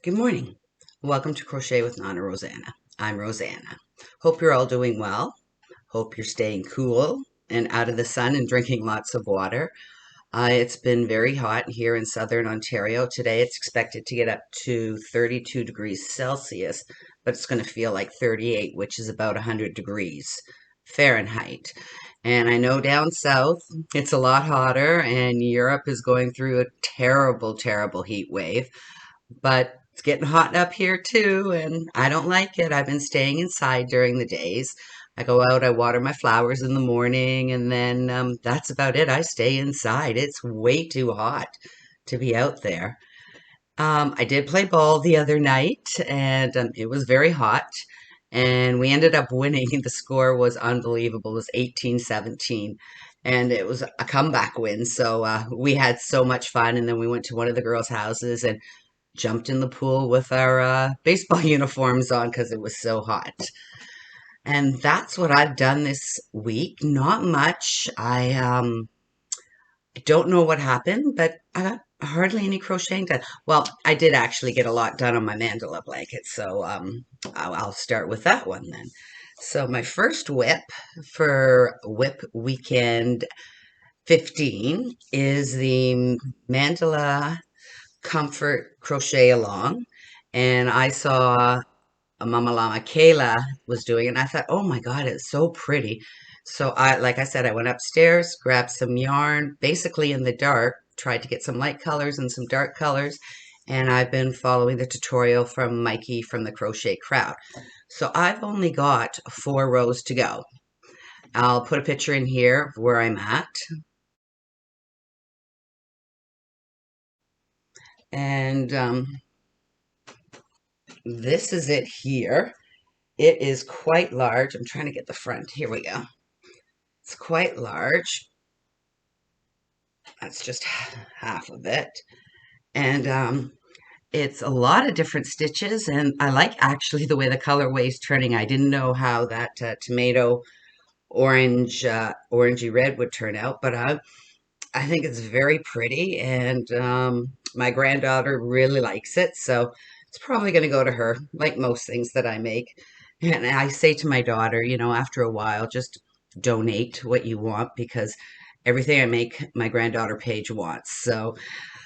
Good morning. Welcome to Crochet with Nana Rosanna. I'm Rosanna. Hope you're all doing well. Hope you're staying cool and out of the sun and drinking lots of water. It's been very hot here in southern Ontario. Today it's expected to get up to 32 degrees Celsius, but it's going to feel like 38, which is about 100 degrees Fahrenheit. And I know down south it's a lot hotter, and Europe is going through a terrible, terrible heat wave. But it's getting hot up here too, and I don't like it. I've been staying inside during the days. I go out, I water my flowers in the morning, and then that's about it. I stay inside. It's way too hot to be out there. I did play ball the other night, and it was very hot, and we ended up winning. The score was unbelievable. It was 18-17, and it was a comeback win. So we had so much fun, and then we went to one of the girls' houses and jumped in the pool with our baseball uniforms on because it was so hot. And that's what I've done this week. Not much. I don't know what happened, but I got hardly any crocheting done. Well, I did actually get a lot done on my Manddella blanket, so I'll start with that one then. So my first WIP for WIP weekend 15 is the Manddella Comfort Crochet Along, and I saw a Mama Llama Kayla was doing it, and I thought, oh my God, it's so pretty. So like I said, I went upstairs, grabbed some yarn, basically in the dark, tried to get some light colors and some dark colors, and I've been following the tutorial from Mikey from the Crochet Crowd. So I've only got 4 rows to go. I'll put a picture in here of where I'm at. And this is it here. It is quite large. I'm trying to get the front. Here we go. It's quite large. That's just half of it. And it's a lot of different stitches. And I like actually the way the colorway is turning. I didn't know how that tomato orange, orangey red would turn out, but I think it's very pretty. And my granddaughter really likes it. So it's probably going to go to her, like most things that I make. And I say to my daughter, after a while, just donate what you want because everything I make, my granddaughter Paige wants. So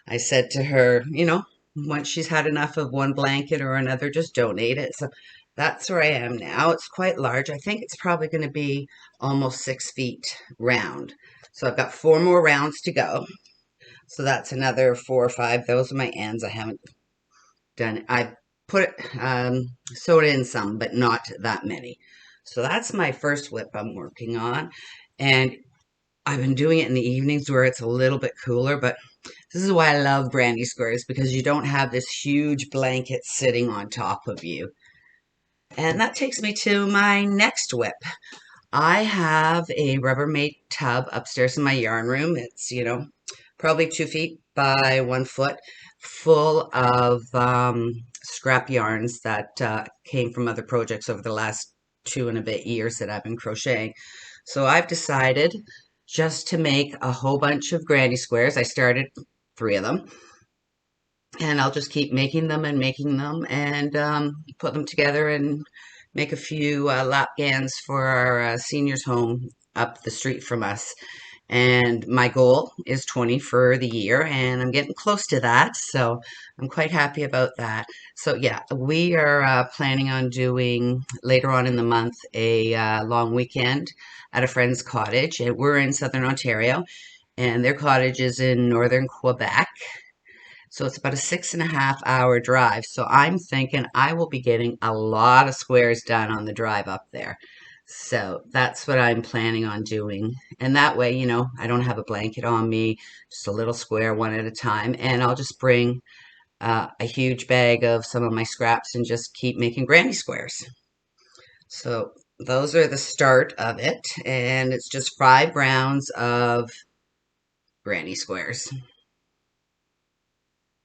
I said to her, once she's had enough of one blanket or another, just donate it. So that's where I am now. It's quite large. I think it's probably going to be almost 6 feet round. So I've got 4 more rounds to go. So that's another 4 or 5. Those are my ends. I haven't done. I put it, sewed in some, but not that many. So that's my first WIP I'm working on. And I've been doing it in the evenings where it's a little bit cooler, but this is why I love brandy squares because you don't have this huge blanket sitting on top of you. And that takes me to my next WIP. I have a Rubbermaid tub upstairs in my yarn room. It's, probably 2 feet by 1 foot, full of scrap yarns that came from other projects over the last 2 and a bit years that I've been crocheting. So I've decided just to make a whole bunch of granny squares. I started 3 of them, and I'll just keep making them and put them together and make a few lap gans for our seniors home up the street from us. And my goal is 20 for the year, and I'm getting close to that, so I'm quite happy about that. So yeah, we are planning on doing later on in the month a long weekend at a friend's cottage, and we're in southern Ontario, and their cottage is in northern Quebec. So it's about a 6.5 hour drive. So I'm thinking I will be getting a lot of squares done on the drive up there. So that's what I'm planning on doing. And that way, I don't have a blanket on me, just a little square one at a time. And I'll just bring a huge bag of some of my scraps and just keep making granny squares. So those are the start of it. And it's just 5 rounds of granny squares.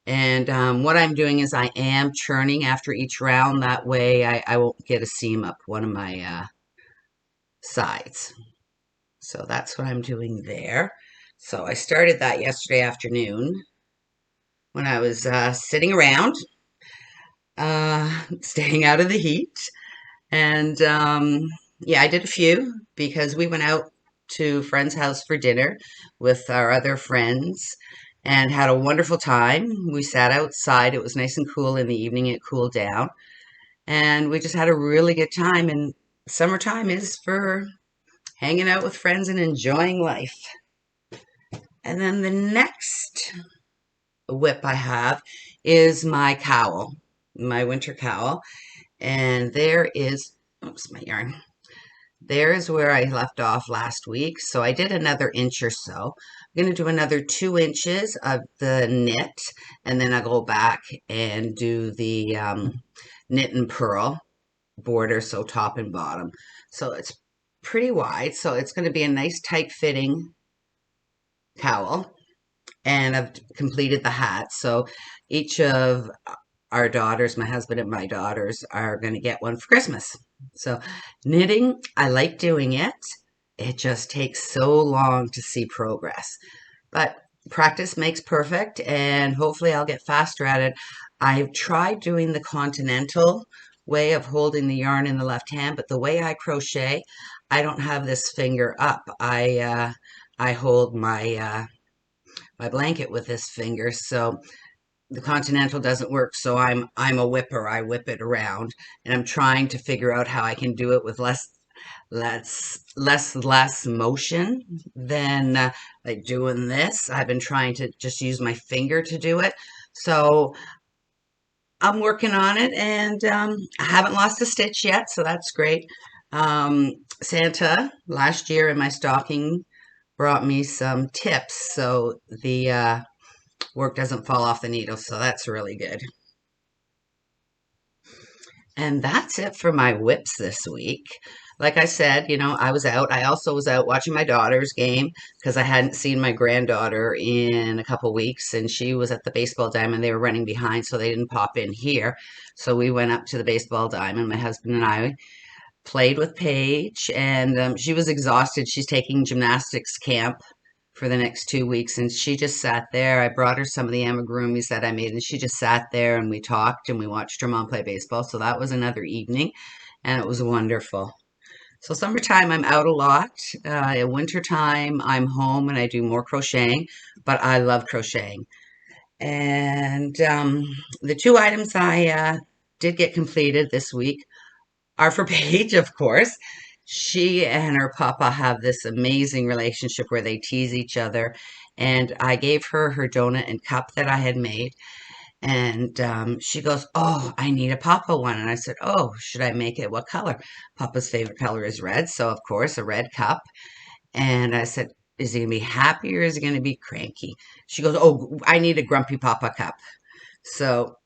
And what I'm doing is I am churning after each round. That way I won't get a seam up one of my sides. So that's what I'm doing there. So I started that yesterday afternoon when I was sitting around. staying out of the heat. And yeah, I did a few because we went out to a friend's house for dinner with our other friends and had a wonderful time. We sat outside. It was nice and cool in the evening. It cooled down. And we just had a really good time. And summertime is for hanging out with friends and enjoying life. And then the next WIP I have is my cowl, my winter cowl. And there is, oops, my yarn. There is where I left off last week. So I did another inch or so. I'm going to do another 2 inches of the knit, and then I'll go back and do the knit and purl border, so top and bottom. So it's pretty wide. So it's going to be a nice tight fitting cowl. And I've completed the hat. So each of our daughters, my husband and my daughters, are going to get one for Christmas. So knitting, I like doing it. It just takes so long to see progress. But practice makes perfect, and hopefully I'll get faster at it. I've tried doing the continental way of holding the yarn in the left hand, but the way I crochet, I don't have this finger up. I hold my blanket with this finger, so the continental doesn't work. So I'm a whipper. I whip it around, and I'm trying to figure out how I can do it with less motion than like doing this. I've been trying to just use my finger to do it. So I'm working on it, and I haven't lost a stitch yet, so that's great. Santa last year in my stocking brought me some tips so the work doesn't fall off the needle, so that's really good. And that's it for my WIPs this week. Like I said, I was out. I also was out watching my daughter's game because I hadn't seen my granddaughter in a couple weeks, and she was at the baseball diamond. They were running behind, so they didn't pop in here. So we went up to the baseball diamond, my husband and I played with Paige, and she was exhausted. She's taking gymnastics camp for the next 2 weeks, and she just sat there. I brought her some of the amigurumis that I made, and she just sat there, and we talked, and we watched her mom play baseball. So that was another evening, and it was wonderful. So summertime, I'm out a lot. In wintertime, I'm home and I do more crocheting, but I love crocheting. And the 2 items I did get completed this week are for Paige, of course. She and her papa have this amazing relationship where they tease each other. And I gave her her donut and cup that I had made. And she goes, "Oh, I need a Papa one." And I said, "Oh, should I make it? What color?" Papa's favorite color is red. So, of course, a red cup. And I said, "Is he going to be happy or is he going to be cranky?" She goes, "Oh, I need a Grumpy Papa cup." So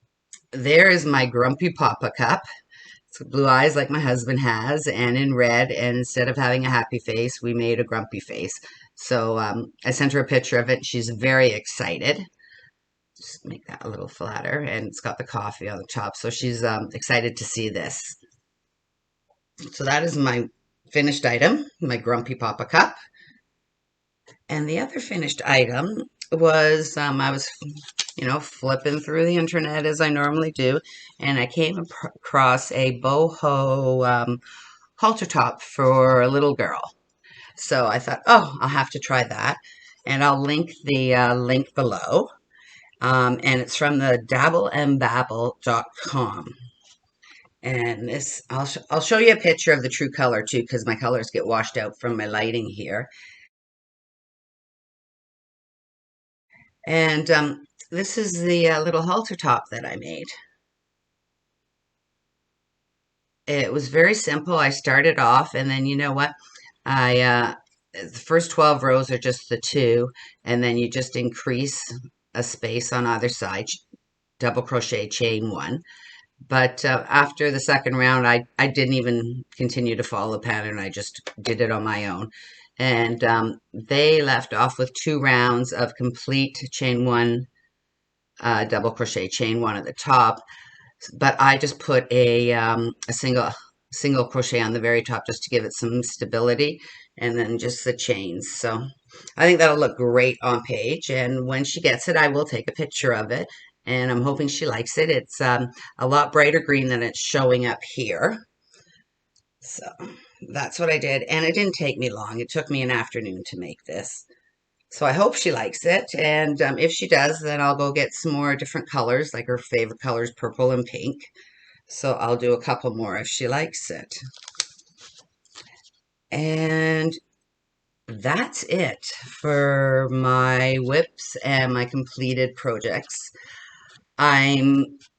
there is my Grumpy Papa cup. It's blue eyes like my husband has, and in red. And instead of having a happy face, we made a grumpy face. So I sent her a picture of it. She's very excited. Just make that a little flatter, and it's got the coffee on the top. So she's excited to see this. So that is my finished item, my Grumpy Papa cup. And the other finished item was I was, flipping through the internet as I normally do, and I came across a boho halter top for a little girl. So I thought, oh, I'll have to try that. And I'll link the link below. And it's from the dabbleandbabble.com. And this, I'll show you a picture of the true color too, because my colors get washed out from my lighting here. And this is the little halter top that I made. It was very simple. I started off, and then you know what? The first 12 rows are just the two, and then you just increase a space on either side, double crochet, chain one. But after the second round, I didn't even continue to follow the pattern. I just did it on my own. And they left off with 2 rounds of complete chain one, double crochet, chain one at the top. But I just put a single crochet on the very top just to give it some stability, and then just the chains. So I think that'll look great on Paige. And when she gets it, I will take a picture of it and I'm hoping she likes it. It's a lot brighter green than it's showing up here. So that's what I did, and it didn't take me long. It took me an afternoon to make this. So I hope she likes it, and if she does, then I'll go get some more different colors, like her favorite colors, purple and pink. So I'll do a couple more if she likes it. And that's it for my WIPs and my completed projects.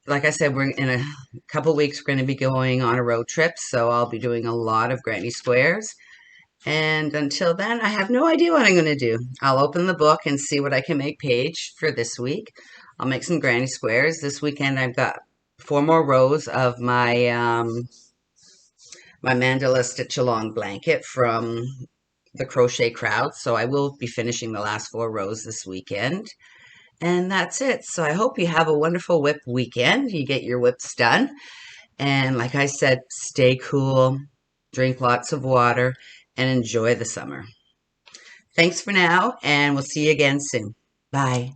Like I said, we're in a couple weeks, we're going to be going on a road trip, so I'll be doing a lot of granny squares. And until then, I have no idea what I'm going to do. I'll open the book and see what I can make page for this week. I'll make some granny squares. This weekend, I've got 4 more rows of my Manddella stitch along blanket from the Crochet Crowd. So I will be finishing the last 4 rows this weekend. And that's it. So I hope you have a wonderful WIP weekend. You get your WIPs done. And like I said, stay cool, drink lots of water, and enjoy the summer. Thanks for now, and we'll see you again soon. Bye.